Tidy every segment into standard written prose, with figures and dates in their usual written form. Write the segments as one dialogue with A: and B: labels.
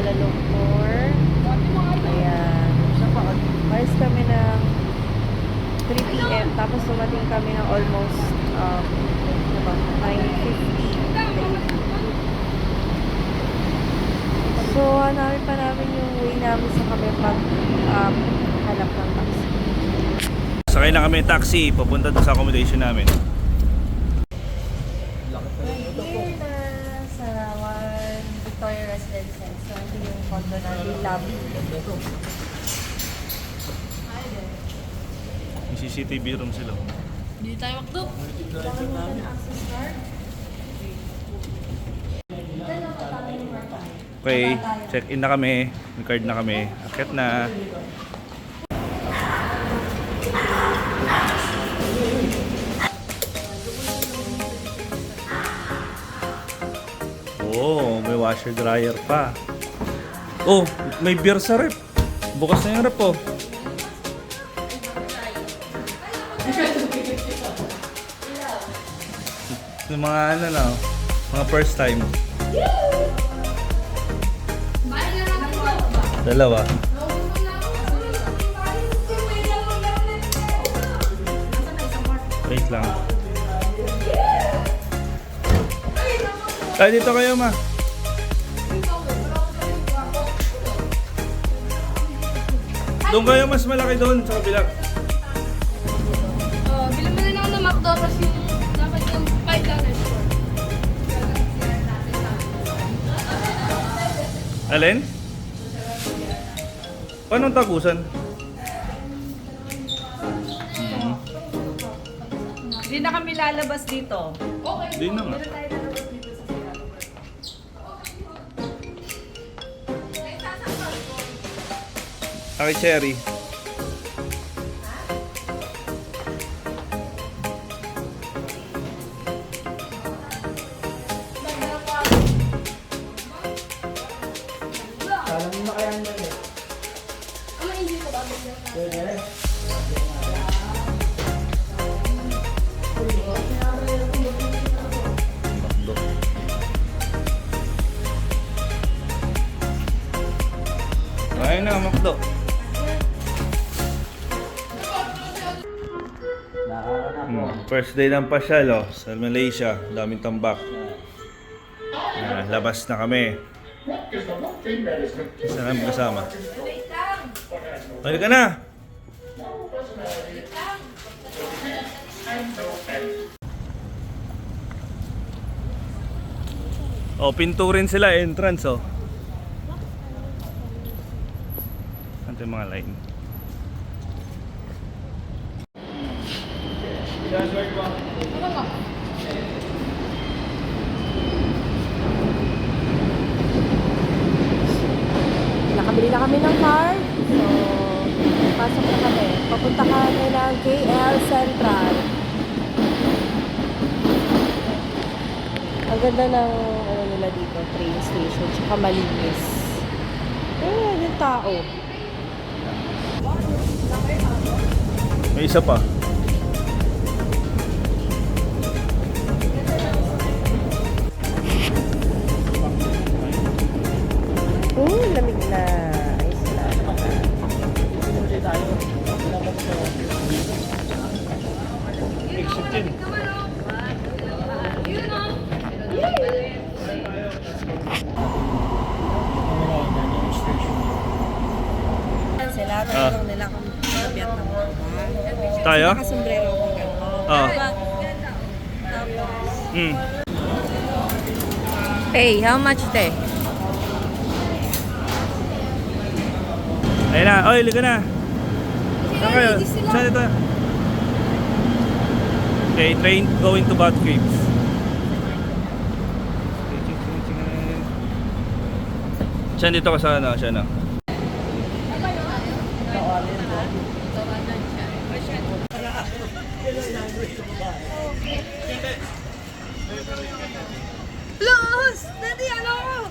A: Kuala Lumpur. Ayan. Malis kami ng 3 p.m. Tapos dumating kami ng almost 9:50. So, hanapin pa namin yung way namin sa kami pag hanap ng taxi.
B: Sakay na kami taxi, papunta doon sa accommodation namin.
A: Here na sa One Victoria Residences. So, ito yung condo natin, lobby.
B: May CCTV room sila.
C: Hindi tayo makdo.
B: Okay, check-in na kami. May card na kami. Akit na. Oh, may washer dryer pa. Oh, may beer sa rep. Bukas na yung rep oh. Yung mga ano na, mga first time. Dalawa. Wait lang. Ay, dito kayo, ma. Doon kayo, mas malaki doon sa kabila.
C: Bilang mo na lang ng McDo, tapos yung dapat yung $5 store.
B: Alin? Anong tagusan?
D: Hindi na kami lalabas dito.
B: Hindi na nga. Aki cherry. Makdo. Ayun na, makdo. First day ng pasyal sa Malaysia, daming tambak. Labas na kami. Isa kami kasama. Balik ka na! Oh, pinto rin sila, entrance oh. Ito yung mga line.
A: Nakabili na kami ng card. So, pasok na kami. Papunta kami ng KL Central. Ang ganda ng ano nila dito, train station. Tsaka malinis. Ayan, yung tao.
B: May isa pa.
A: Lamig na. Ayos na.
B: Exit yun.
A: Sila, tanong nila kung nabiyat na mga.
B: Tayo?
A: Nakasombrero ko gano'n.
B: Oh.
A: Hey, how much te?
B: Ayun na. Oy, liga na. Saan kayo? Saan ito? Okay, train going to Bat Caves. Saan dito ka sa ano? Siya na.
C: Los! Daddy, ano?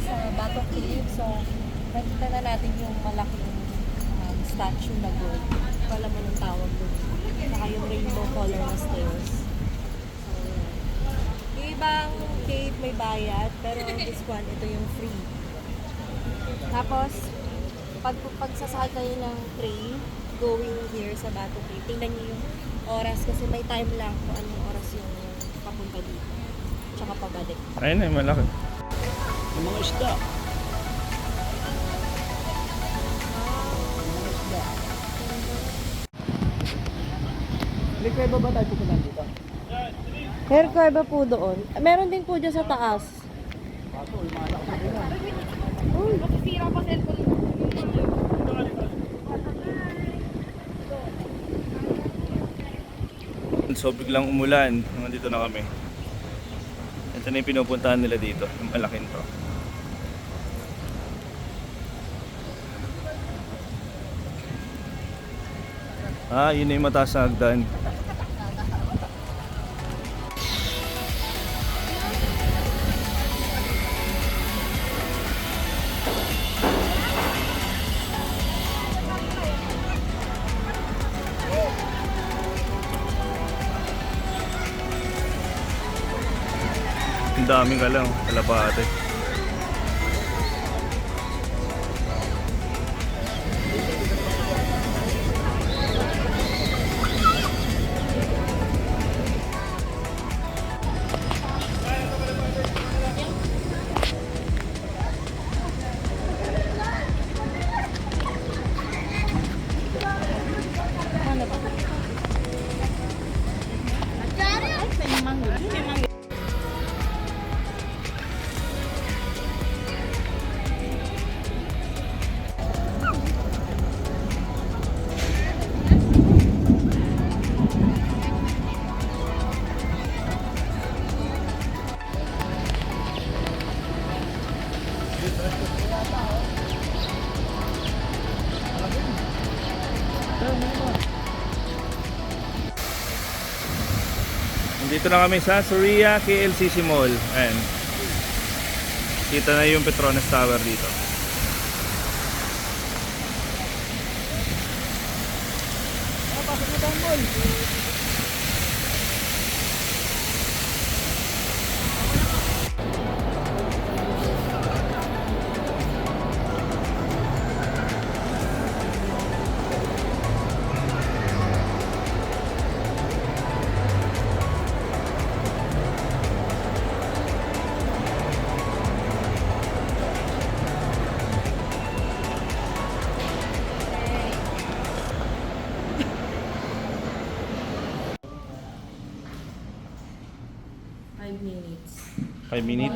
A: Sa Bato Cave, so nakita na natin yung malaking statue na gold. Wala mo nang tawag doon. Saka yung rainbow color na stairs. So, yun. Yung ibang cave may bayad, pero this one, ito yung free. Tapos, pagsasakay kayo ng train, going here sa Bato Cave, tingnan niyo yung oras kasi may time lang kung anong oras yung papunta dito. Tsaka pabalik.
B: Ayun na, malaki.
E: Yung mga isda. May kuweba ba tayo pupunta dito?
A: Hair ba po doon? Meron din po dyan sa taas.
C: Masisira pa cellphone.
B: So biglang umulan, nandito na kami. Ito na yung pinupuntahan nila dito, yung malaking to. Yun na yung mataas na hagdan. Ang daming lang, kalapate. Dito na kami sa Suria KLCC Mall. Ayan. Kita na yung Petronas Tower dito.
E: Pasok na tayo, mall.
A: Minutes.
B: 5 minutes.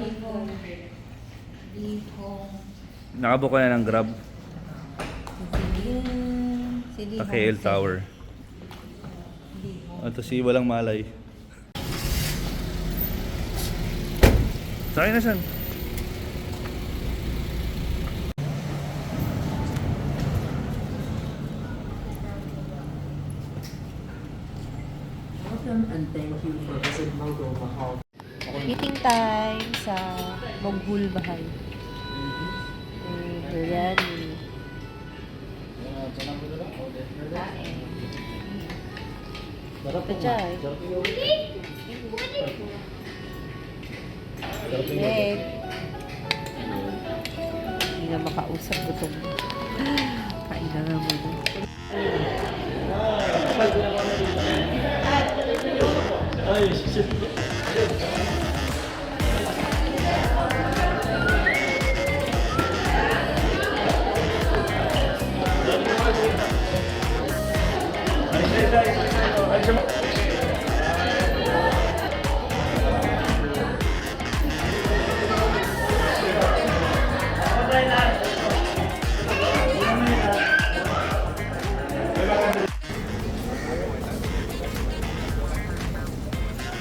B: Nakabook ka na ng Grab. Sa KL Tower. Ito si Walang Malay. Sakay na siyan.
F: Welcome and thank you for visiting Mogul Mahal.
A: Meeting time sa Mogul Bahay. Biryani. Pechay. Egg. Hindi na makausap gutom. Kain na nga muna.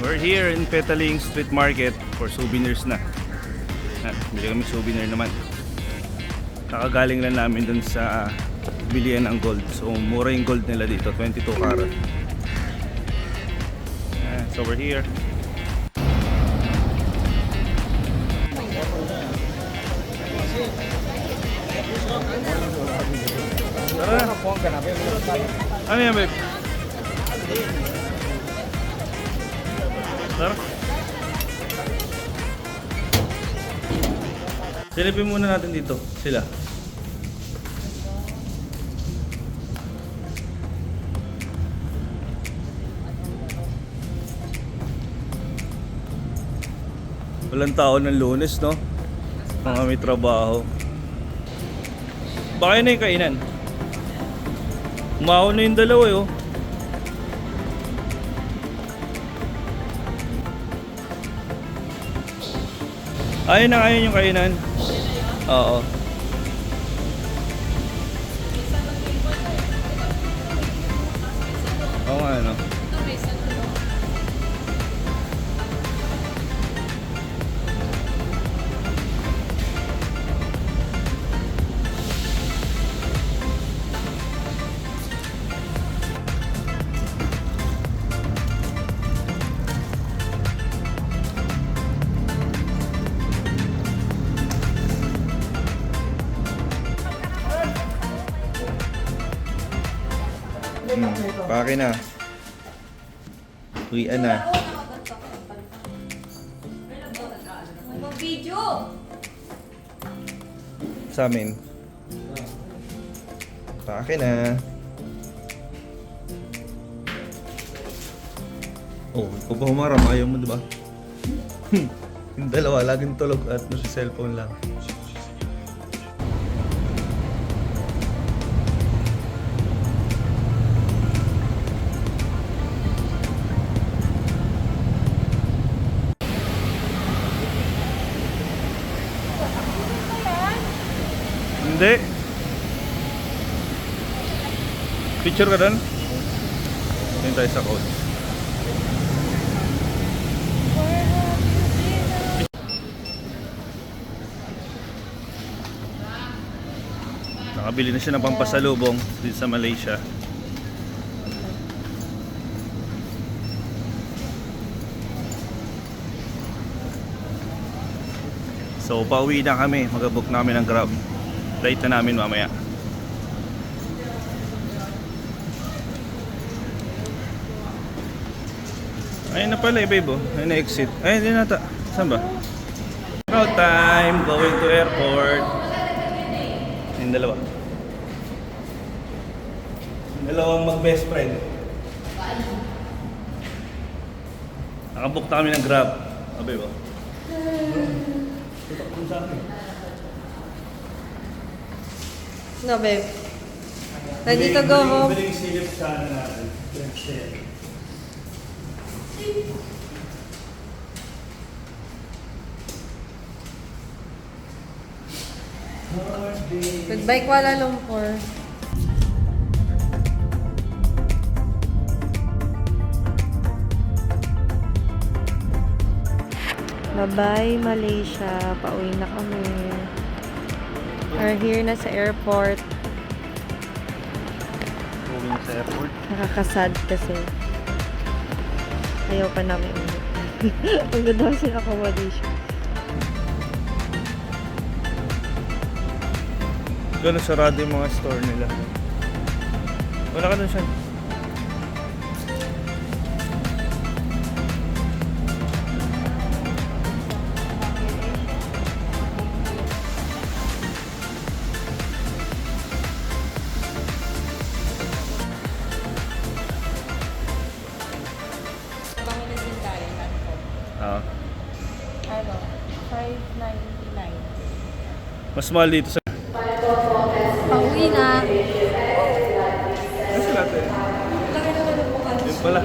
B: We're here in Petaling Street Market for souvenirs na. Bili kami souvenir naman. Kakagaling lang namin dun sa bilihan ng gold. So mura yung gold nila dito, 22 karat. So we're here. Tara na. Ano yan, babe? Tara. Silipin muna natin dito. Sila. Walang tao ng Lunes, no? Mga may trabaho. Baka yun na yung kainan. Umaon na yung dalawa, eh, oh. Ayun na ngayon yung kainan. Oo. Oo nga, ano? Pake na. Uwian na.
C: Video!
B: Sa amin. Pake na. Oh, ikaw pa humarap. Ayaw mo, diba? Yung dalawa, laging tulog at nasa cellphone lang. Hindi. Picture ka doon? Tingin tayo sa code. Nakabili na siya ng pampasalubong dito sa Malaysia. So pauwi na kami, mag-book namin ng Grab. Flight na namin mamaya. Ayun na pala, babe, oh. Ayun na exit. Ayun din nata. Saan ba? Now time, going to airport. Yung dalawa. Yung dalawang mag-best friend. Nakabook na kami ng Grab. Oh, babe, oh. Tutok mo sa akin.
A: No, babe. Ready to go home?
B: Biling silip sana natin.
A: Goodbye, Kuala Lumpur. Bye-bye, Malaysia. Pauwi na kami. We're here na sa airport.
B: Uwi na sa airport.
A: Nakakasad kasi. Ayaw pa namin ulit. Ang ganda kasi accommodation.
B: Doon sarado yung mga store nila. Wala ka dun siya. Ah.
A: Ano? 599.
B: Mas mahal dito sa...
A: Pauwi na.
B: Ano sila ate?
A: Lagay na naman po kami.
B: Yun pala.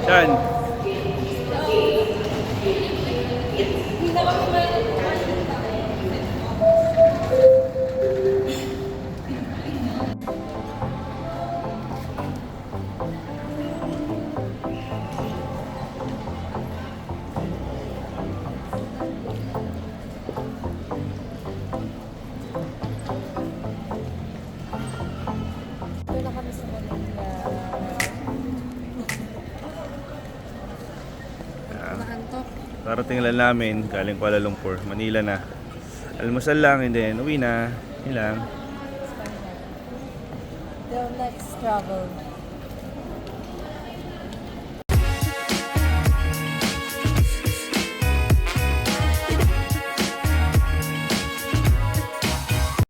B: Yan.
A: Ito na kami sa Manila.
B: Karating lang namin, galing Kuala Lumpur, Manila na. Almusal lang, and then uwi na. Yun lang.
A: Till next travel.